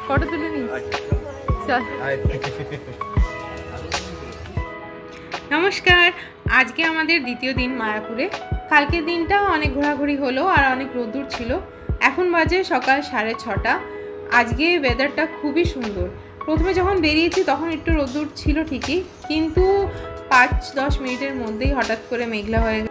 Photo তুলে নি চল। নমস্কার, আজকে আমাদের দ্বিতীয় দিন মায়াপুরে। কালকের দিনটা অনেক ঘোরাঘুরি হলো আর অনেক রোদ্দুর ছিল। এখন বাজে সকাল 6:30। আজকে ওয়েদারটা খুবই সুন্দর। প্রথমে যখন বেরিয়েছি তখন একটু রোদ্দুর ছিল ঠিকই, কিন্তু 5-10 মিনিটের মধ্যেই হঠাৎ করে মেঘলা হয়ে গেল।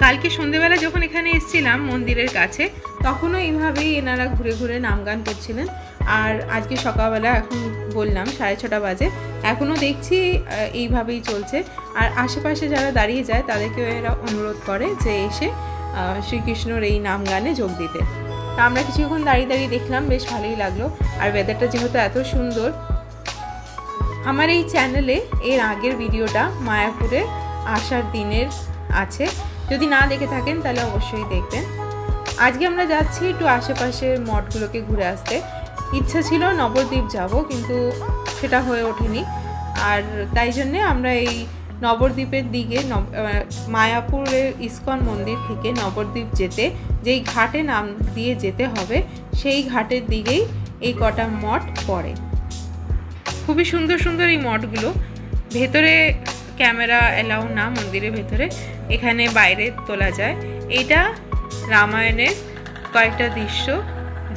কালকে সন্ধ্যেবেলা যখন এখানে এসেছিলাম মন্দিরের কাছে, তখনও এইভাবেই এনারা ঘুরে ঘুরে নাম গান করছিলেন। আর আজকে সকালবেলা এখন বললাম 6:30 বাজে, এখনও দেখছি এইভাবেই চলছে। আর আশেপাশে যারা দাঁড়িয়ে যায় তাদেরকেও এরা অনুরোধ করে যে এসে শ্রীকৃষ্ণর এই নাম গানে যোগ দিতে। তা আমরা কিছুক্ষণ দাঁড়িয়ে দাঁড়িয়ে দেখলাম, বেশ ভালোই লাগলো। আর ওয়েদারটা যেহেতু এত সুন্দর, আমার এই চ্যানেলে এর আগের ভিডিওটা মায়াপুরে আসার দিনের আছে, যদি না দেখে থাকেন তাহলে অবশ্যই দেখবেন। আজকে আমরা যাচ্ছি একটু আশেপাশের মঠগুলোকে ঘুরে আসতে। ইচ্ছা ছিল নবদ্বীপ যাব, কিন্তু সেটা হয়ে ওঠেনি। আর তাই জন্যে আমরা এই নবদ্বীপের দিকে মায়াপুরের ইস্কন মন্দির থেকে নবদ্বীপ যেতে যেই ঘাটে নাম দিয়ে যেতে হবে, সেই ঘাটের দিকেই এই কটা মঠ পড়ে। খুবই সুন্দর সুন্দর এই মঠগুলো। ভেতরে ক্যামেরা এলাও না মন্দিরের ভেতরে, এখানে বাইরে তোলা যায়। এইটা রামায়ণের কয়েকটা দৃশ্য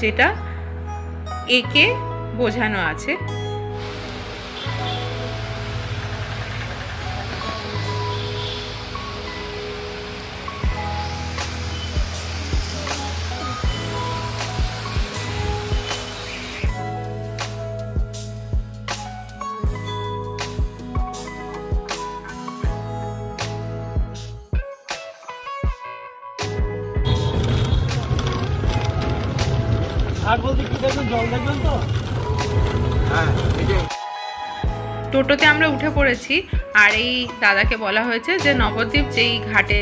যেটা একে বোঝানো আছে। টোটোতে আমরা উঠে পড়েছি। আর এই দাদাকে বলা হয়েছে যে নবদ্বীপ যেই ঘাটে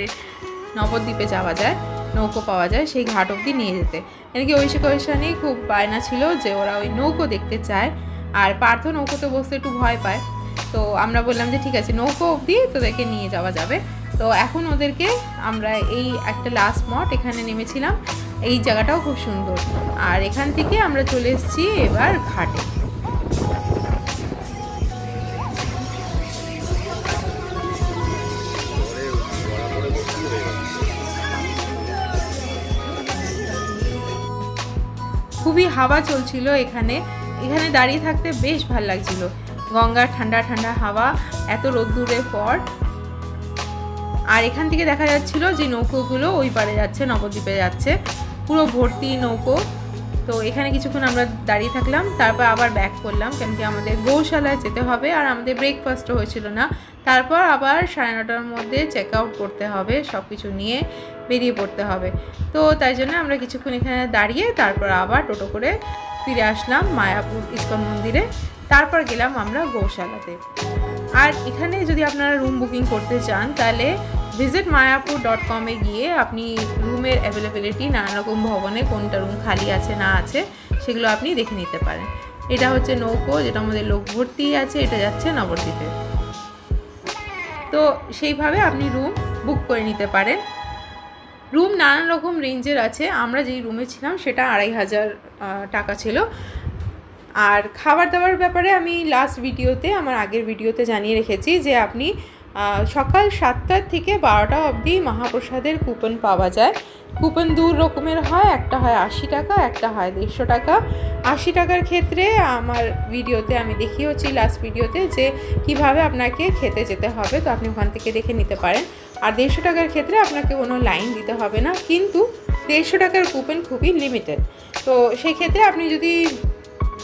নবদ্বীপে যাওয়া যায়, নৌকো পাওয়া যায়, সেই ঘাট অবধি নিয়ে যেতে। এদিকে ঐশী খুব বায়না ছিল যে ওরা ওই নৌকো দেখতে চায়। আর পার্থ নৌকোতে বসতে একটু ভয় পায়। তো আমরা বললাম যে ঠিক আছে, নৌকো অবধি তোদেরকে নিয়ে যাওয়া যাবে। তো এখন ওদেরকে আমরা এই একটা লাস্ট মঠ এখানে নেমেছিলাম। এই জায়গাটাও খুব সুন্দর। আর এখান থেকে আমরা চলে এসেছি এবার ঘাটে। খুবই হাওয়া চলছিল এখানে দাঁড়িয়ে থাকতে বেশ ভালো লাগছিল। গঙ্গার ঠান্ডা ঠান্ডা হাওয়া এত রোদ্দুরের পর। আর এখান থেকে দেখা যাচ্ছিল যে নৌকোগুলো ওই পারে যাচ্ছে, নবদ্বীপে যাচ্ছে, পুরো ভর্তি নৌকো। তো এখানে কিছুক্ষণ আমরা দাঁড়িয়ে থাকলাম, তারপর আবার ব্যাক করলাম, কেন কি আমাদের গৌশালায় যেতে হবে। আর আমাদের ব্রেকফাস্টও হয়েছিল না। তারপর আবার 9:30টার মধ্যে চেক আউট করতে হবে, সব কিছু নিয়ে বেরিয়ে পড়তে হবে। তো তাই জন্য আমরা কিছুক্ষণ এখানে দাঁড়িয়ে তারপর আবার টোটো করে ফিরে আসলাম মায়াপুর ইস্কন মন্দিরে। তারপর গেলাম আমরা গৌশালাতে। আর এখানে যদি আপনারা রুম বুকিং করতে চান তাহলে visitmayapur.com-এ গিয়ে আপনি রুমের অ্যাভেলেবিলিটি, নানা রকম ভবনে কোনটা রুম খালি আছে না আছে সেগুলো আপনি দেখে নিতে পারেন। এটা হচ্ছে নৌকো, যেটা আমাদের লোক ভর্তি আছে, এটা যাচ্ছে নবদ্বীপে। তো সেইভাবে আপনি রুম বুক করে নিতে পারেন। রুম নানান রকম রেঞ্জের আছে। আমরা যেই রুমে ছিলাম সেটা 2500 টাকা ছিল। আর খাবার দাবার ব্যাপারে আমি লাস্ট ভিডিওতে, আমার আগের ভিডিওতে জানিয়ে রেখেছি যে আপনি সকাল 7টা থেকে 12টা অবধি মহাপ্রসাদের কুপন পাওয়া যায়। কুপন 2 রকমের হয়, একটা হয় 80 টাকা, একটা হয় 150 টাকা। 80 টাকার ক্ষেত্রে আমার ভিডিওতে আমি দেখিয়েছি লাস্ট ভিডিওতে যে কিভাবে আপনাকে খেতে যেতে হবে, তো আপনি ওখান থেকে দেখে নিতে পারেন। আর 150 টাকার ক্ষেত্রে আপনাকে কোনো লাইন দিতে হবে না, কিন্তু 150 টাকার কুপন খুবই লিমিটেড। তো সেই ক্ষেত্রে আপনি যদি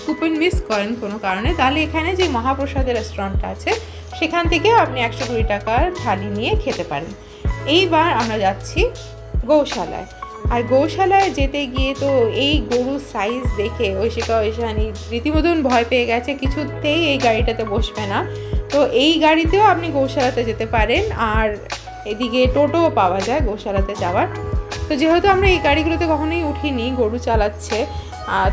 কুপন মিস করেন কোনো কারণে, তাহলে এখানে যে মহাপ্রসাদের রেস্টুরেন্টটা আছে সেখান থেকে আপনি 120 টাকার থালি নিয়ে খেতে পারেন। এইবার আমরা যাচ্ছি গৌশালায়। আর গৌশালায় যেতে গিয়ে তো এই গরুর সাইজ দেখে ঐশানী রীতিমতন ভয় পেয়ে গেছে, কিছুতেই এই গাড়িটাতে বসবে না। তো এই গাড়িতেও আপনি গৌশালাতে যেতে পারেন। আর এদিকে টোটোও পাওয়া যায় গৌশালাতে যাওয়ার। তো যেহেতু আমরা এই গাড়িগুলোতে কখনোই উঠিনি, গরু চালাচ্ছে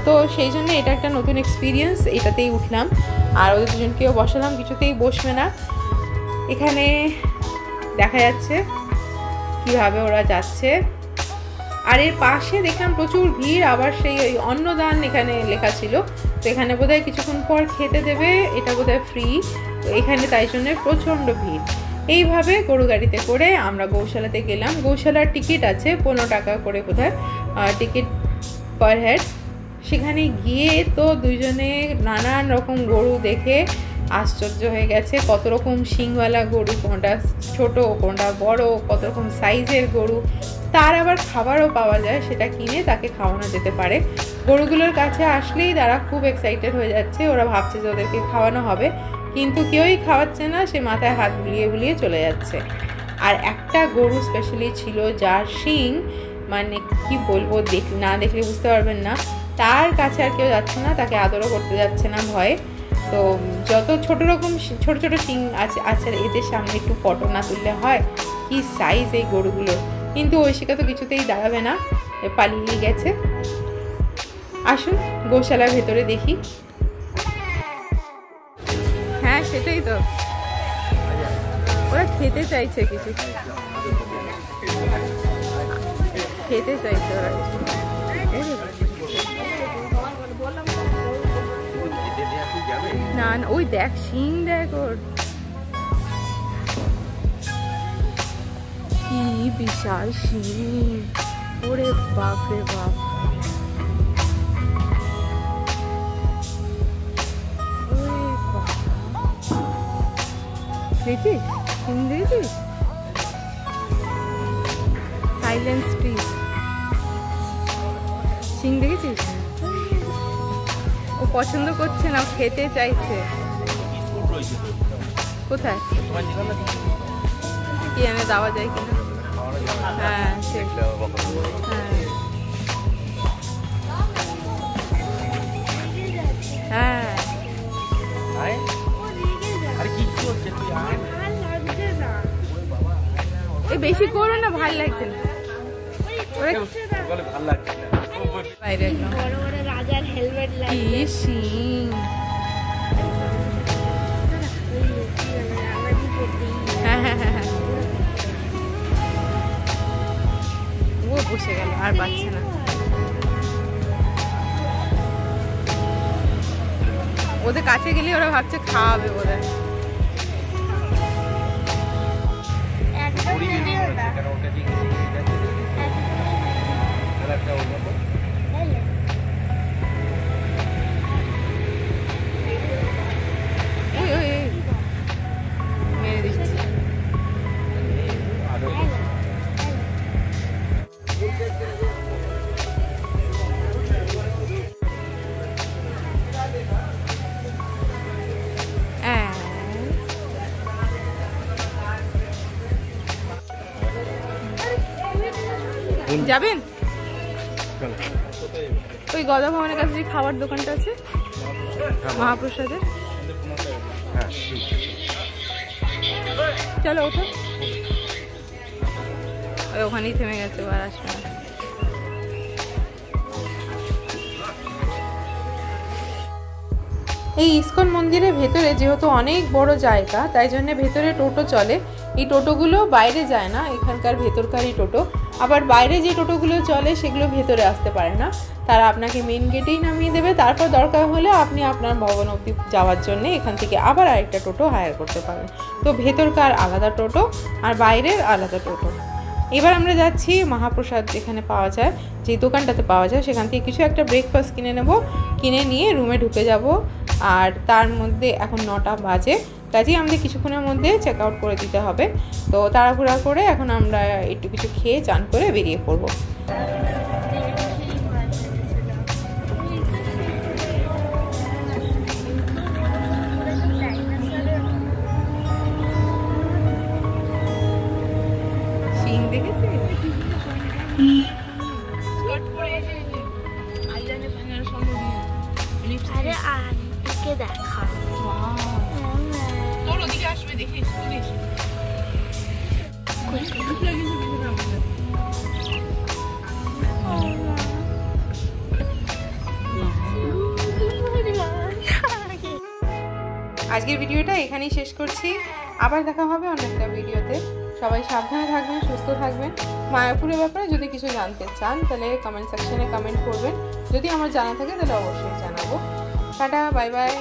তো সেই জন্য এটা একটা নতুন এক্সপিরিয়েন্স, এটাতেই উঠলাম। আর ওদের দুজনকেও বসালাম, কিছুতেই বসবে না। এখানে দেখা যাচ্ছে কিভাবে ওরা যাচ্ছে। আর এর পাশে দেখলাম প্রচুর ভিড়, আবার সেই অন্নদান এখানে লেখা ছিল। তো এখানে বোধহয় কিছুক্ষণ পর খেতে দেবে, এটা বোধহয় ফ্রি। তো এখানে তাই জন্য প্রচণ্ড ভিড়। এইভাবে গরু গাড়িতে করে আমরা গৌশালাতে গেলাম। গৌশালার টিকিট আছে 15 টাকা করে বোধহয় টিকিট পার হেড। সেখানে গিয়ে তো দুজনে নানান রকম গরু দেখে আশ্চর্য হয়ে গেছে। কত রকম শিংওয়ালা গরু, কোনটা ছোট কোনটা বড়, কত রকম সাইজের গরু। তার আবার খাবারও পাওয়া যায়, সেটা কিনে তাকে খাওয়ানো যেতে পারে। গরুগুলোর কাছে আসলেই তারা খুব এক্সাইটেড হয়ে যাচ্ছে, ওরা ভাবছে যে ওদেরকে খাওয়ানো হবে, কিন্তু কেউই খাওয়াচ্ছে না, সে মাথায় হাত বুলিয়ে বুলিয়ে চলে যাচ্ছে। আর একটা গরু স্পেশালি ছিল যার শিং, মানে কি বলবো, না দেখলে বুঝতে পারবেন না। তার কাছে আর কেউ যাচ্ছে না, তাকে আদরও করতে যাচ্ছে না ভয়ে। তো যত ছোট রকম ছোট ছোট শিং আছে এদের সামনে একটু ফটো না তুললে হয়? কি সাইজ এই গরুগুলো! কিন্তু ঐশিকা তো কিছুতেই দাঁড়াবে না, পালিয়ে গেছে। আসুন গৌশালার ভেতরে দেখি। হ্যাঁ সেটাই তো, ওরা খেতে চাইছে, কিছু খেতে চাইছে ওরা। না না, ওই দেখ শিং, দেখ ওর কি বিশাল শিং! ওরে বাপ রে বাপ! দেখছিস শিং, দেখছিস? Silence please. শিং দেখেছিস? ও পছন্দ করছে না, খেতে চাইছে। কোথায় কি এনে দেওয়া যায় কিনা? হ্যাঁ হ্যাঁ হ্যাঁ, এই বেশি করো না, ভাল লাগছে না। বাইরে একদম রাজার হেলমেট লাগিয়ে শিং। ও বসে গেল, আর পাচ্ছে না। ওদের কাছে গেলে ওরা ভাবছে খাওয়াবে বোধহয়। মেরে দিচ্ছি। যাবেন ওই গদা ভবনের কাছে যে খাবার দোকানটা আছে মহাপ্রসাদের, চলো ওঠো। ওই ওখানেই থেমে গেছে, আর আসবে না। এই ইস্কন মন্দিরের ভেতরে যেহেতু অনেক বড় জায়গা, তাই জন্য ভেতরে টোটো চলে। এই টোটোগুলো বাইরে যায় না, এখানকার ভেতরকারই টোটো। আবার বাইরে যে টোটোগুলো চলে সেগুলো ভেতরে আসতে পারে না, তারা আপনাকে মেন গেটেই নামিয়ে দেবে। তারপর দরকার হলে আপনি আপনার ভবন অবধি যাওয়ার জন্য এখান থেকে আবার আরেকটা টোটো হায়ার করতে পারেন। তো ভেতরকার আলাদা টোটো আর বাইরের আলাদা টোটো। এবার আমরা যাচ্ছি মহাপ্রসাদ যেখানে পাওয়া যায়, যে দোকানটাতে পাওয়া যায়, সেখান থেকে কিছু একটা ব্রেকফাস্ট কিনে নেব। কিনে নিয়ে রুমে ঢুকে যাব। আর তার মধ্যে এখন 9টা বাজে, কাজেই আমাদের কিছুক্ষণের মধ্যে চেক আউট করে দিতে হবে। তো তাড়াহুড়া করে এখন আমরা একটু কিছু খেয়ে চান করে বেরিয়ে পড়বো। আজকের ভিডিওটা এখানেই শেষ করছি, আবার দেখা হবে অন্য একটা ভিডিওতে। সবাই সাবধানে থাকবেন, সুস্থ থাকবেন। মায়াপুরের ব্যাপারে যদি কিছু জানতে চান তাহলে কমেন্ট সেকশনে কমেন্ট করবেন, যদি আমার জানা থাকে তাহলে অবশ্যই জানাবো। Tata, bye bye.